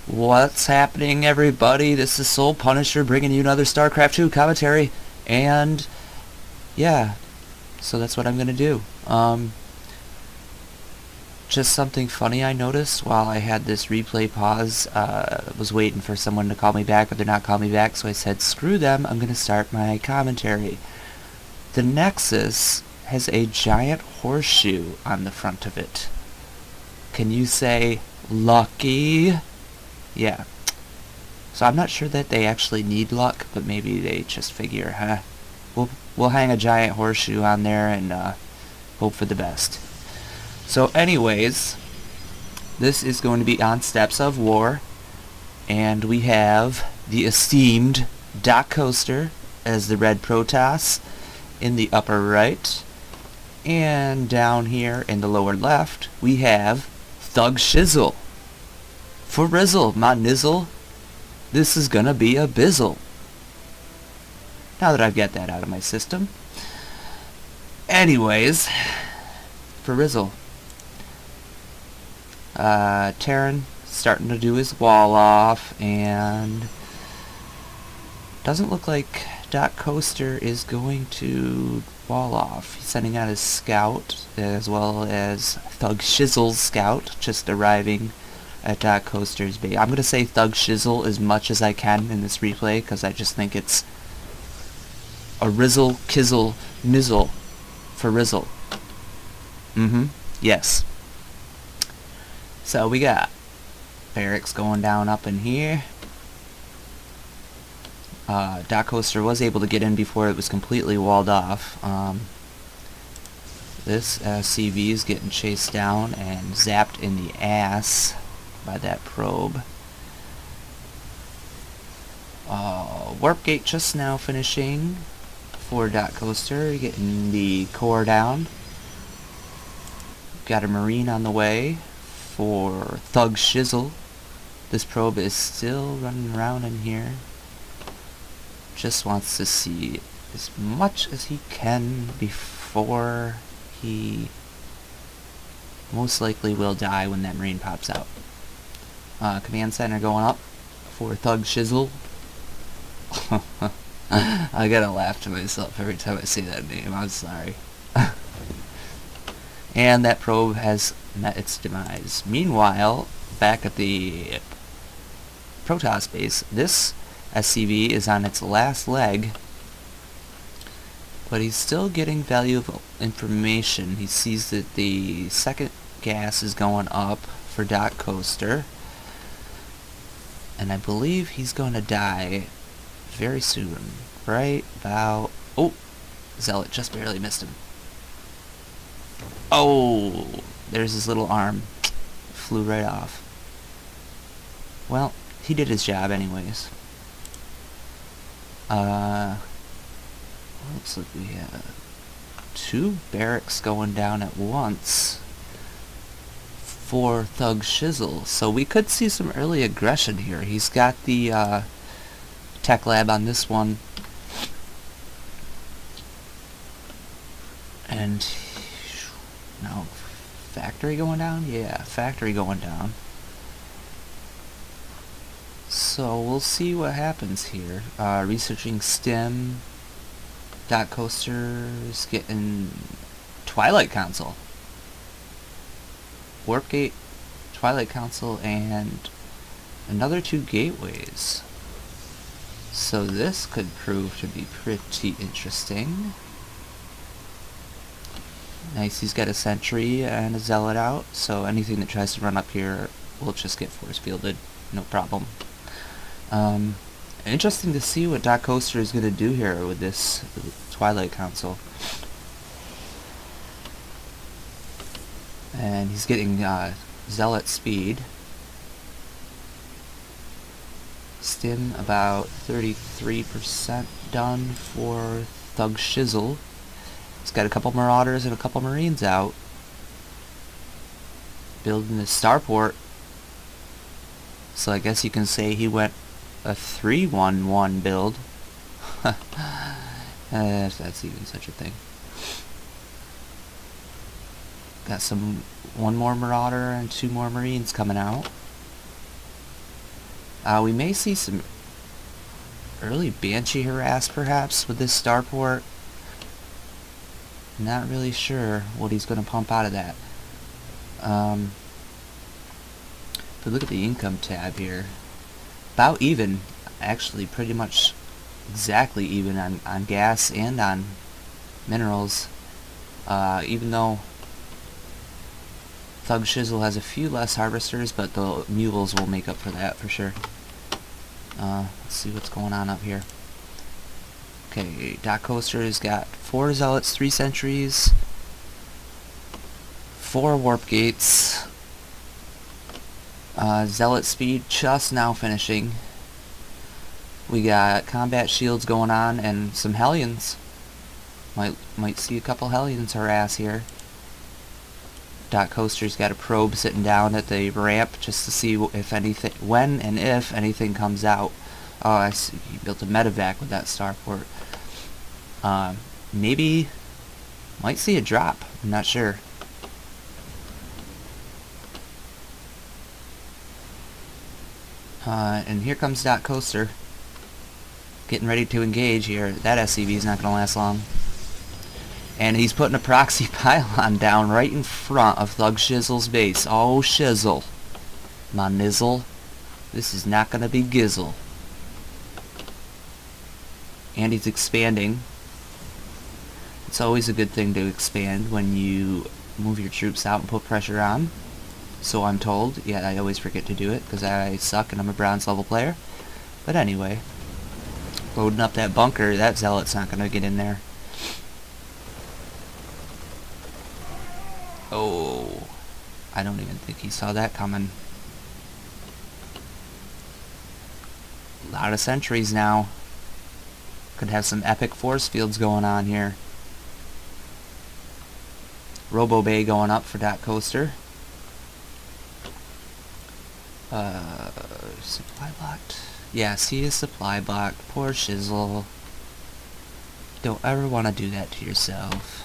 What's happening, everybody? This is Soul Punisher bringing you another StarCraft 2 commentary, and yeah, so that's what I'm gonna do. Just something funny I noticed while I had this replay pause. Was waiting for someone to call me back, but they're not calling me back, so I said, screw them, I'm gonna start my commentary. The Nexus has a giant horseshoe on the front of it. Can you say, lucky? Yeah. So I'm not sure that they actually need luck, but maybe they just figure, we'll hang a giant horseshoe on there and hope for the best. So anyways, this is going to be on Steps of War, and we have the esteemed DocCoaster as the red Protoss in the upper right, and down here in the lower left we have ThugShizzle. For Rizzle, my nizzle, this is gonna be a bizzle. Now that I've got that out of my system. Anyways, for Rizzle, Terran starting to do his wall off, and doesn't look like DocCoaster is going to wall off. He's sending out his scout, as well as ThugShizzle's scout, just arriving at DocCoaster's base. I'm going to say ThugShizzle as much as I can in this replay, because I just think it's a rizzle, kizzle, nizzle for Rizzle. Yes. So we got barracks going down up in here. DocCoaster was able to get in before it was completely walled off. This CV is getting chased down and zapped in the ass by that probe. Warp gate just now finishing for DocCoaster, getting the core down. Got a Marine on the way for ThugShizzle. This probe is still running around in here. Just wants to see as much as he can before he most likely will die when that Marine pops out. Command center going up for ThugShizzle. I gotta laugh to myself every time I say that name, I'm sorry. And that probe has met its demise. Meanwhile, back at the Protoss base, this SCV is on its last leg, but he's still getting valuable information. He sees that the second gas is going up for DocCoaster, and I believe he's going to die very soon. Right about... oh! Zealot just barely missed him. Oh! There's his little arm. Flew right off. Well, he did his job anyways. Looks like we have 2 barracks going down at once for ThugShizzle, so we could see some early aggression here. He's got the tech lab on this one, and now factory going down? Yeah, factory going down. So we'll see what happens here. Researching STEM. DocCoaster's getting Twilight Council. Warp Gate, Twilight Council, and another 2 gateways. So this could prove to be pretty interesting. Nice, he's got a sentry and a zealot out, so anything that tries to run up here will just get force fielded, no problem. Interesting to see what DocCoaster is going to do here with this Twilight Council. And he's getting zealot speed. Stim about 33% done for ThugShizzle. He's got a couple Marauders and a couple Marines out. Building the starport. So I guess you can say he went a 3-1-1 build. If that's even such a thing. Got one more Marauder and 2 more Marines coming out. We may see some early Banshee harass, perhaps, with this starport. Not really sure what he's going to pump out of that. But look at the income tab here. About even, actually, pretty much exactly even on gas and on minerals. Even though ThugShizzle has a few less harvesters, but the mules will make up for that for sure. Let's see what's going on up here. Okay, DocCoaster has got 4 zealots, 3 sentries, 4 warp gates. Zealot speed just now finishing. We got combat shields going on and some Hellions. Might see a couple Hellions harass here. DocCoaster's got a probe sitting down at the ramp just to see if anything, when and if anything comes out. Oh, I see. He built a medevac with that starport. Maybe might see a drop. I'm not sure. And here comes DocCoaster, getting ready to engage here. That SCV is not going to last long. And he's putting a proxy pylon down right in front of ThugShizzle's base. Oh, Shizzle. My nizzle. This is not going to be gizzle. And he's expanding. It's always a good thing to expand when you move your troops out and put pressure on. So I'm told. Yeah, I always forget to do it because I suck and I'm a bronze level player. But anyway. Loading up that bunker. That zealot's not going to get in there. Oh, I don't even think he saw that coming. A lot of sentries now. Could have some epic force fields going on here. Robo Bay going up for DocCoaster. Supply blocked. Yes, he is supply blocked. Poor Shizzle. Don't ever want to do that to yourself.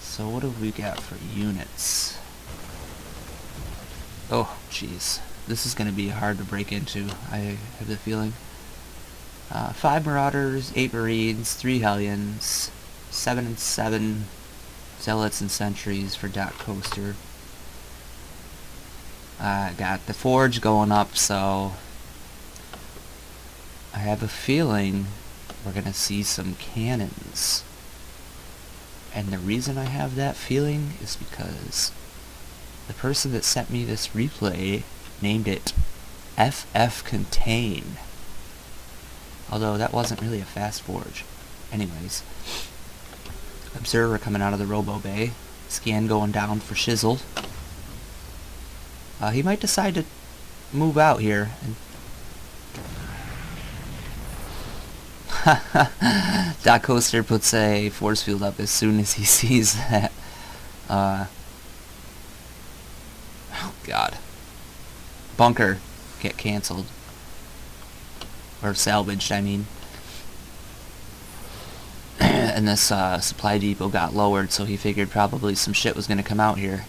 So what have we got for units? Oh, jeez. This is going to be hard to break into, I have the feeling. 5 Marauders, 8 Marines, 3 Hellions, 7 and 7 Zealots and Sentries for DocCoaster. Got the Forge going up, so I have a feeling we're going to see some cannons. And the reason I have that feeling is because the person that sent me this replay named it FF Contain. Although that wasn't really a fast forge. Anyways. Observer coming out of the Robo Bay. Scan going down for Shizzle. He might decide to move out here. DocCoaster puts a force field up as soon as he sees that. Oh god. Bunker get cancelled. Or salvaged, I mean. And this supply depot got lowered, so he figured probably some shit was gonna come out here.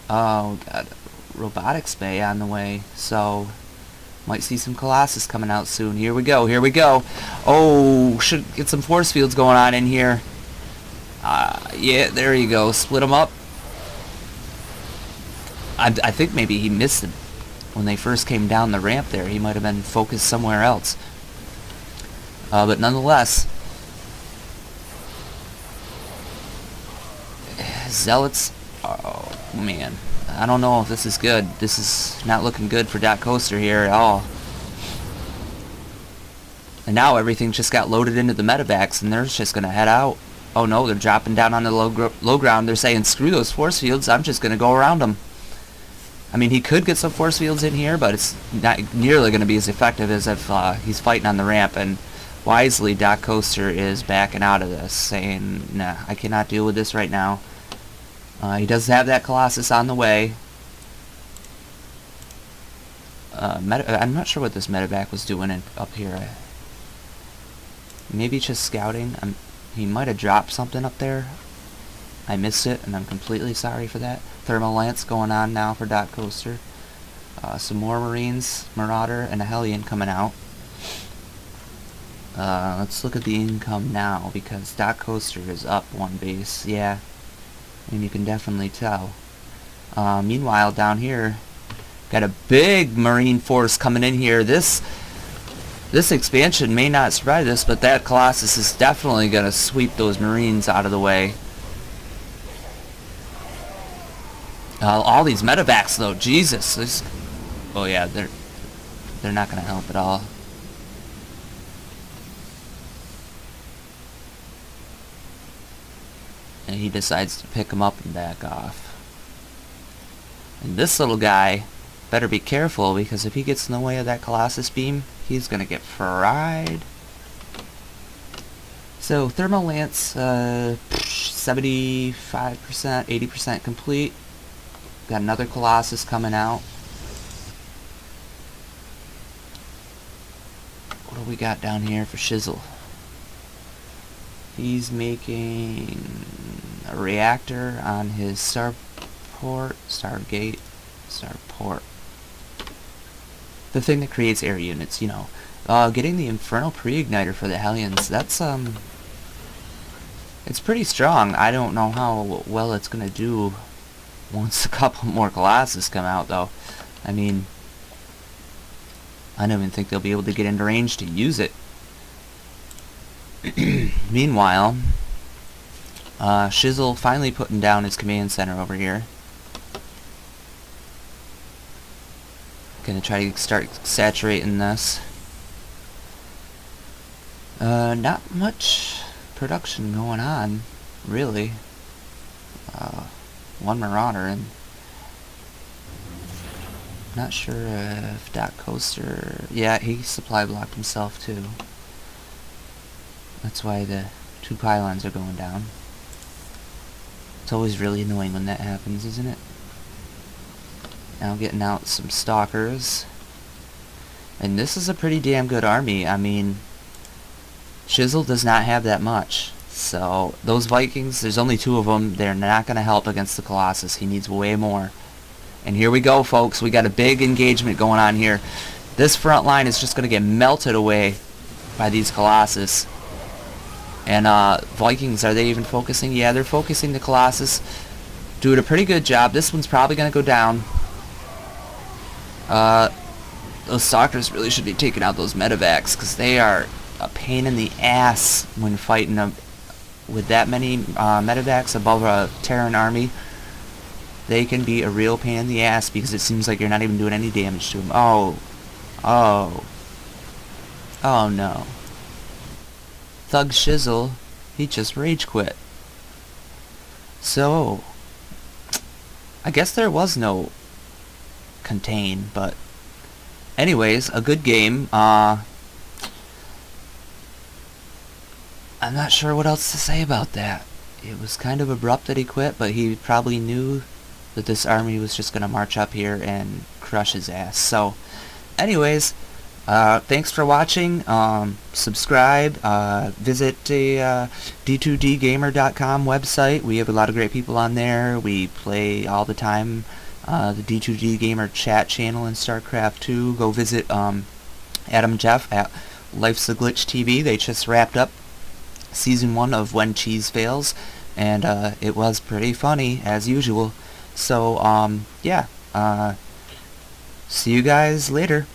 Oh god. Robotics Bay on the way, so might see some Colossus coming out soon. Here we go, here we go. Oh, should get some force fields going on in here. Yeah, there you go. Split them up. I think maybe he missed them when they first came down the ramp there. He might have been focused somewhere else. But nonetheless, Zealots, oh man. I don't know if this is good. This is not looking good for DocCoaster here at all. And now everything just got loaded into the medevacs and they're just going to head out. Oh no, they're dropping down on the low ground. They're saying, screw those force fields, I'm just going to go around them. I mean, he could get some force fields in here, but it's not nearly going to be as effective as if he's fighting on the ramp. And wisely, DocCoaster is backing out of this, saying, nah, I cannot deal with this right now. He does have that Colossus on the way. I'm not sure what this medevac was doing up here. Maybe just scouting. He might have dropped something up there. I missed it, and I'm completely sorry for that. Thermal Lance going on now for DocCoaster. Some more Marines, Marauder, and a Hellion coming out. Let's look at the income now, because DocCoaster is up one base. Yeah, and you can definitely tell. Meanwhile, down here, got a big Marine force coming in here. This expansion may not surprise us, but that Colossus is definitely going to sweep those Marines out of the way. All these medevacs, though, Jesus. Oh yeah, they're not going to help at all. And he decides to pick him up and back off. And this little guy better be careful, because if he gets in the way of that Colossus beam, he's gonna get fried. So Thermal Lance, 75%, 80% complete. Got another Colossus coming out. What do we got down here for Shizzle? He's making a reactor on his starport. The thing that creates air units, you know. Getting the Infernal Pre-Igniter for the Hellions, that's, it's pretty strong. I don't know how well it's gonna do once a couple more Colossus come out, though. I mean, I don't even think they'll be able to get into range to use it. Meanwhile, Shizzle finally putting down his command center over here. Gonna try to start saturating this. Not much production going on, really. One Marauder, and not sure if DocCoaster... Yeah, he supply blocked himself too. That's why the two pylons are going down. It's always really annoying when that happens, isn't it? Now getting out some stalkers. And this is a pretty damn good army. I mean, Shizzle does not have that much. So, those Vikings, there's only 2 of them. They're not going to help against the Colossus. He needs way more. And here we go, folks. We got a big engagement going on here. This front line is just going to get melted away by these Colossus. And, Vikings, are they even focusing? Yeah, they're focusing the Colossus. Doing a pretty good job. This one's probably going to go down. Those Stalkers really should be taking out those medevacs, because they are a pain in the ass when fighting them. With that many medevacs above a Terran army, they can be a real pain in the ass, because it seems like you're not even doing any damage to them. Oh no. ThugShizzle, he just rage quit. So, I guess there was no contain, but anyways, a good game. I'm not sure what else to say about that. It was kind of abrupt that he quit, but he probably knew that this army was just going to march up here and crush his ass. So, anyways, thanks for watching. Subscribe. Visit the d2dgamer.com website. We have a lot of great people on there. We play all the time. The D2D Gamer chat channel in StarCraft 2. Go visit Adam Jeff at Life's a Glitch TV. They just wrapped up Season 1 of When Cheese Fails, and it was pretty funny, as usual. So, yeah. See you guys later.